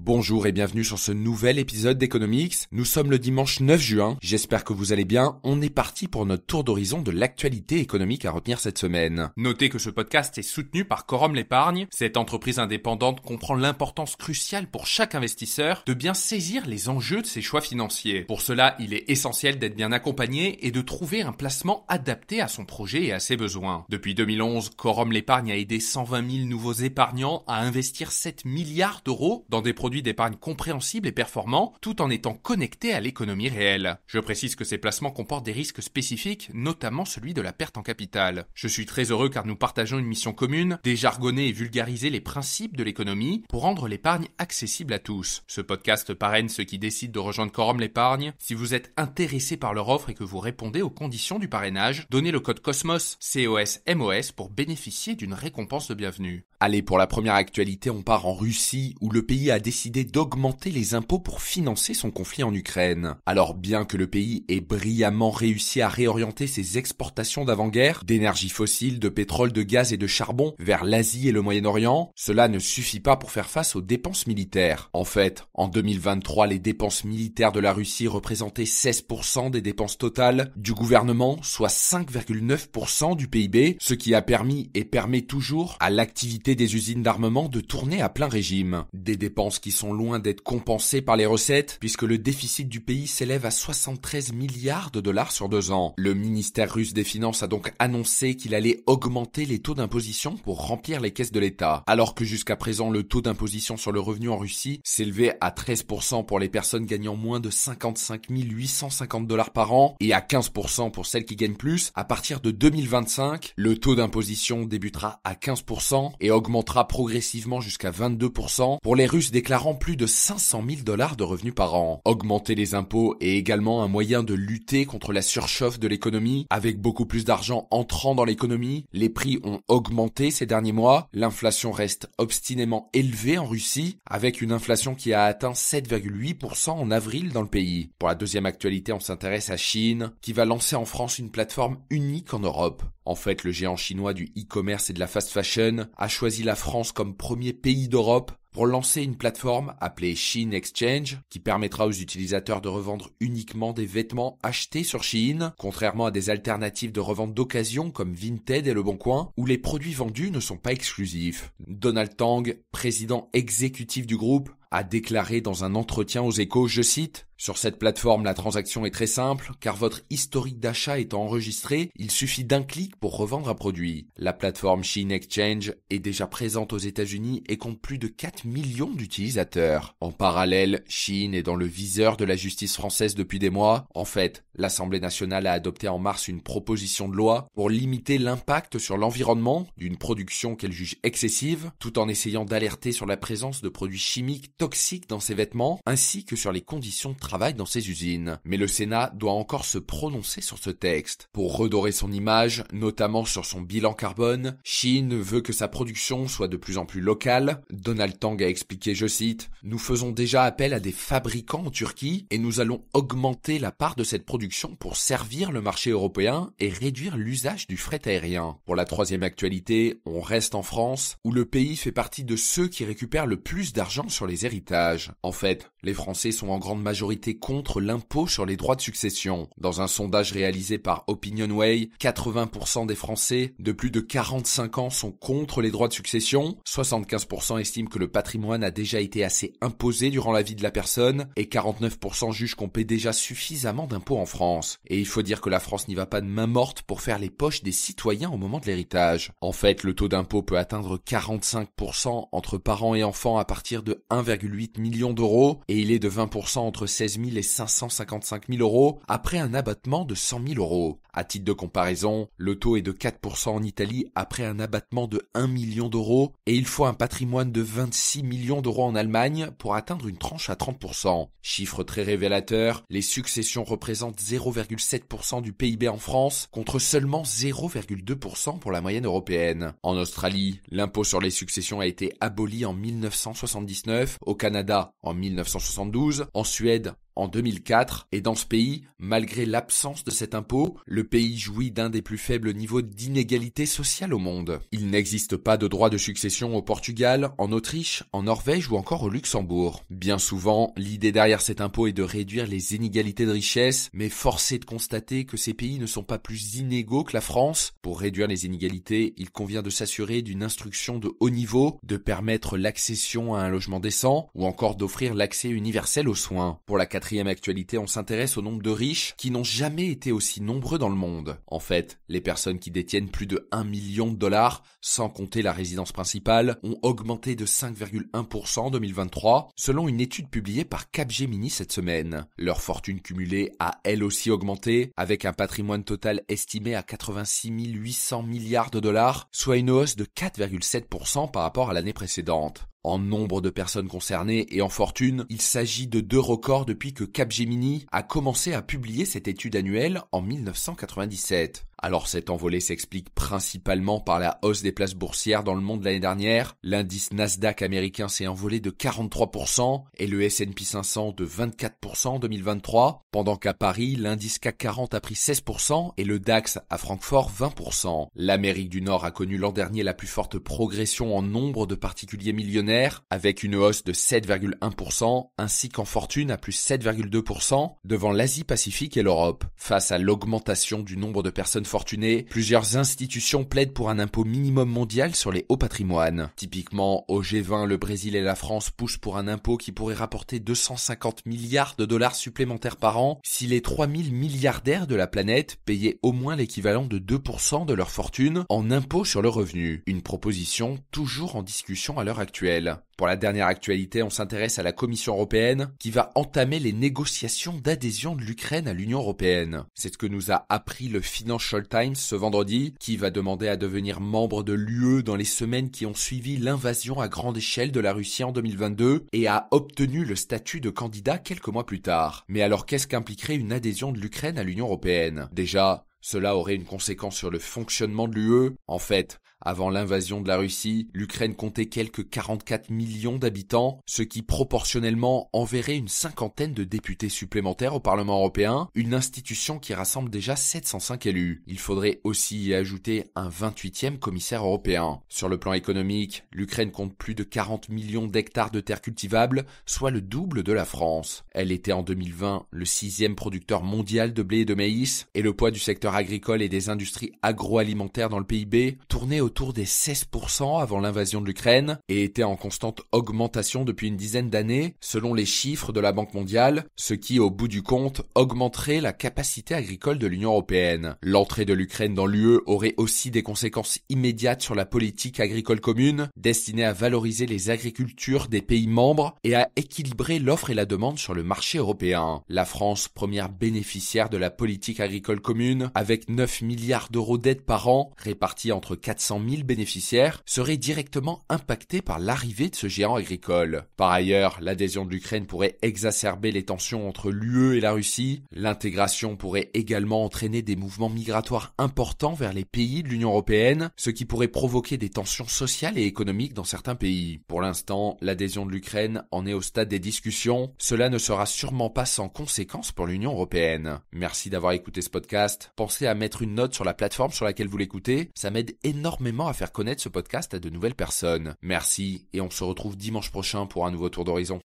Bonjour et bienvenue sur ce nouvel épisode d'Economics. Nous sommes le dimanche 9 juin, j'espère que vous allez bien. On est parti pour notre tour d'horizon de l'actualité économique à retenir cette semaine. Notez que ce podcast est soutenu par Quorum l'Épargne. Cette entreprise indépendante comprend l'importance cruciale pour chaque investisseur de bien saisir les enjeux de ses choix financiers. Pour cela, il est essentiel d'être bien accompagné et de trouver un placement adapté à son projet et à ses besoins. Depuis 2011, Quorum l'Épargne a aidé 120 000 nouveaux épargnants à investir 7 milliards d'euros dans des produits d'épargne compréhensibles et performants, tout en étant connectés à l'économie réelle. Je précise que ces placements comportent des risques spécifiques, notamment celui de la perte en capital. Je suis très heureux car nous partageons une mission commune, déjargonner et vulgariser les principes de l'économie pour rendre l'épargne accessible à tous. Ce podcast parraine ceux qui décident de rejoindre Quorum l'Épargne. Si vous êtes intéressé par leur offre et que vous répondez aux conditions du parrainage, donnez le code COSMOS, COSMOS, pour bénéficier d'une récompense de bienvenue. Allez, pour la première actualité, on part en Russie, où le pays a décidé d'augmenter les impôts pour financer son conflit en Ukraine. Alors bien que le pays ait brillamment réussi à réorienter ses exportations d'avant-guerre, d'énergie fossile, de pétrole, de gaz et de charbon vers l'Asie et le Moyen-Orient, cela ne suffit pas pour faire face aux dépenses militaires. En fait, en 2023, les dépenses militaires de la Russie représentaient 16% des dépenses totales du gouvernement, soit 5,9% du PIB, ce qui a permis et permet toujours à l'activité des usines d'armement de tourner à plein régime. Des dépenses qui sont loin d'être compensées par les recettes, puisque le déficit du pays s'élève à 73 milliards de dollars sur 2 ans. Le ministère russe des Finances a donc annoncé qu'il allait augmenter les taux d'imposition pour remplir les caisses de l'État. Alors que jusqu'à présent, le taux d'imposition sur le revenu en Russie s'élevait à 13% pour les personnes gagnant moins de 55 850 dollars par an et à 15% pour celles qui gagnent plus, à partir de 2025, le taux d'imposition débutera à 15% et augmentera progressivement jusqu'à 22% pour les Russes déclarant plus de 500 000 dollars de revenus par an. Augmenter les impôts est également un moyen de lutter contre la surchauffe de l'économie. Avec beaucoup plus d'argent entrant dans l'économie, les prix ont augmenté ces derniers mois. L'inflation reste obstinément élevée en Russie, avec une inflation qui a atteint 7,8% en avril dans le pays. Pour la deuxième actualité, on s'intéresse à Shein, qui va lancer en France une plateforme unique en Europe. En fait, le géant chinois du e-commerce et de la fast fashion a choisi la France comme premier pays d'Europe pour lancer une plateforme appelée Shein Exchange qui permettra aux utilisateurs de revendre uniquement des vêtements achetés sur Shein, contrairement à des alternatives de revente d'occasion comme Vinted et Le Bon Coin, où les produits vendus ne sont pas exclusifs. Donald Tang, président exécutif du groupe, a déclaré dans un entretien aux Échos, je cite, « Sur cette plateforme, la transaction est très simple, car votre historique d'achat étant enregistré, il suffit d'un clic pour revendre un produit. La plateforme Shein Exchange est déjà présente aux États-Unis et compte plus de 4 millions d'utilisateurs. En parallèle, Shein est dans le viseur de la justice française depuis des mois. En fait, l'Assemblée nationale a adopté en mars une proposition de loi pour limiter l'impact sur l'environnement d'une production qu'elle juge excessive, tout en essayant d'alerter sur la présence de produits chimiques toxiques dans ses vêtements, ainsi que sur les conditions de travail dans ses usines. Mais le Sénat doit encore se prononcer sur ce texte. Pour redorer son image, notamment sur son bilan carbone, Shein veut que sa production soit de plus en plus locale. Donald Tang a expliqué, je cite, « Nous faisons déjà appel à des fabricants en Turquie et nous allons augmenter la part de cette production pour servir le marché européen et réduire l'usage du fret aérien. » Pour la troisième actualité, on reste en France, où le pays fait partie de ceux qui récupèrent le plus d'argent sur les héritages. En fait, les Français sont en grande majorité contre l'impôt sur les droits de succession. Dans un sondage réalisé par Opinionway, 80% des Français de plus de 45 ans sont contre les droits de succession, 75% estiment que le patrimoine a déjà été assez imposé durant la vie de la personne et 49% jugent qu'on paie déjà suffisamment d'impôts en France. Et il faut dire que la France n'y va pas de main morte pour faire les poches des citoyens au moment de l'héritage. En fait, le taux d'impôt peut atteindre 45% entre parents et enfants à partir de 1,8 million d'euros et il est de 20% entre 16 000 et 555 000 euros après un abattement de 100 000 euros. À titre de comparaison, le taux est de 4% en Italie après un abattement de 1 million d'euros et il faut un patrimoine de 26 millions d'euros en Allemagne pour atteindre une tranche à 30%. Chiffre très révélateur, les successions représentent 0,7% du PIB en France contre seulement 0,2% pour la moyenne européenne. En Australie, l'impôt sur les successions a été aboli en 1979, au Canada en 1972, en Suède en 2004, et dans ce pays, malgré l'absence de cet impôt, le pays jouit d'un des plus faibles niveaux d'inégalité sociale au monde. Il n'existe pas de droit de succession au Portugal, en Autriche, en Norvège ou encore au Luxembourg. Bien souvent, l'idée derrière cet impôt est de réduire les inégalités de richesse, mais force est de constater que ces pays ne sont pas plus inégaux que la France. Pour réduire les inégalités, il convient de s'assurer d'une instruction de haut niveau, de permettre l'accession à un logement décent, ou encore d'offrir l'accès universel aux soins. Pour la quatrième actualité, on s'intéresse au nombre de riches qui n'ont jamais été aussi nombreux dans le monde. En fait, les personnes qui détiennent plus de 1 million de dollars, sans compter la résidence principale, ont augmenté de 5,1% en 2023, selon une étude publiée par Capgemini cette semaine. Leur fortune cumulée a elle aussi augmenté, avec un patrimoine total estimé à 86 800 milliards de dollars, soit une hausse de 4,7% par rapport à l'année précédente. En nombre de personnes concernées et en fortune, il s'agit de 2 records depuis que Capgemini a commencé à publier cette étude annuelle en 1997. Alors cette envolée s'explique principalement par la hausse des places boursières dans le monde l'année dernière. L'indice Nasdaq américain s'est envolé de 43% et le S&P 500 de 24% en 2023, pendant qu'à Paris, l'indice CAC 40 a pris 16% et le DAX à Francfort 20%. L'Amérique du Nord a connu l'an dernier la plus forte progression en nombre de particuliers millionnaires, avec une hausse de 7,1%, ainsi qu'en fortune à plus 7,2%, devant l'Asie-Pacifique et l'Europe. Face à l'augmentation du nombre de personnes fortunées, plusieurs institutions plaident pour un impôt minimum mondial sur les hauts patrimoines. Typiquement, au G20, le Brésil et la France poussent pour un impôt qui pourrait rapporter 250 milliards de dollars supplémentaires par an si les 3000 milliardaires de la planète payaient au moins l'équivalent de 2% de leur fortune en impôt sur le revenu. Une proposition toujours en discussion à l'heure actuelle. Pour la dernière actualité, on s'intéresse à la Commission européenne qui va entamer les négociations d'adhésion de l'Ukraine à l'Union européenne. C'est ce que nous a appris le Financial Times ce vendredi, qui va demander à devenir membre de l'UE dans les semaines qui ont suivi l'invasion à grande échelle de la Russie en 2022 et a obtenu le statut de candidat quelques mois plus tard. Mais alors qu'est-ce qu'impliquerait une adhésion de l'Ukraine à l'Union européenne ? Déjà, cela aurait une conséquence sur le fonctionnement de l'UE. En fait, avant l'invasion de la Russie, l'Ukraine comptait quelques 44 millions d'habitants, ce qui proportionnellement enverrait une cinquantaine de députés supplémentaires au Parlement européen, une institution qui rassemble déjà 705 élus. Il faudrait aussi y ajouter un 28e commissaire européen. Sur le plan économique, l'Ukraine compte plus de 40 millions d'hectares de terres cultivables, soit le double de la France. Elle était en 2020 le 6e producteur mondial de blé et de maïs, et le poids du secteur agricole et des industries agroalimentaires dans le PIB tournait autour des 16% avant l'invasion de l'Ukraine et était en constante augmentation depuis une dizaine d'années selon les chiffres de la Banque mondiale, ce qui au bout du compte augmenterait la capacité agricole de l'Union européenne. L'entrée de l'Ukraine dans l'UE aurait aussi des conséquences immédiates sur la politique agricole commune destinée à valoriser les agricultures des pays membres et à équilibrer l'offre et la demande sur le marché européen. La France, première bénéficiaire de la politique agricole commune, avec 9 milliards d'euros d'aide par an répartis entre 400 000 bénéficiaires, serait directement impactée par l'arrivée de ce géant agricole. Par ailleurs, l'adhésion de l'Ukraine pourrait exacerber les tensions entre l'UE et la Russie. L'intégration pourrait également entraîner des mouvements migratoires importants vers les pays de l'Union européenne, ce qui pourrait provoquer des tensions sociales et économiques dans certains pays. Pour l'instant, l'adhésion de l'Ukraine en est au stade des discussions. Cela ne sera sûrement pas sans conséquences pour l'Union européenne. Merci d'avoir écouté ce podcast. Pensez à mettre une note sur la plateforme sur laquelle vous l'écoutez. Ça m'aide énormément à faire connaître ce podcast à de nouvelles personnes. Merci et on se retrouve dimanche prochain pour un nouveau tour d'horizon.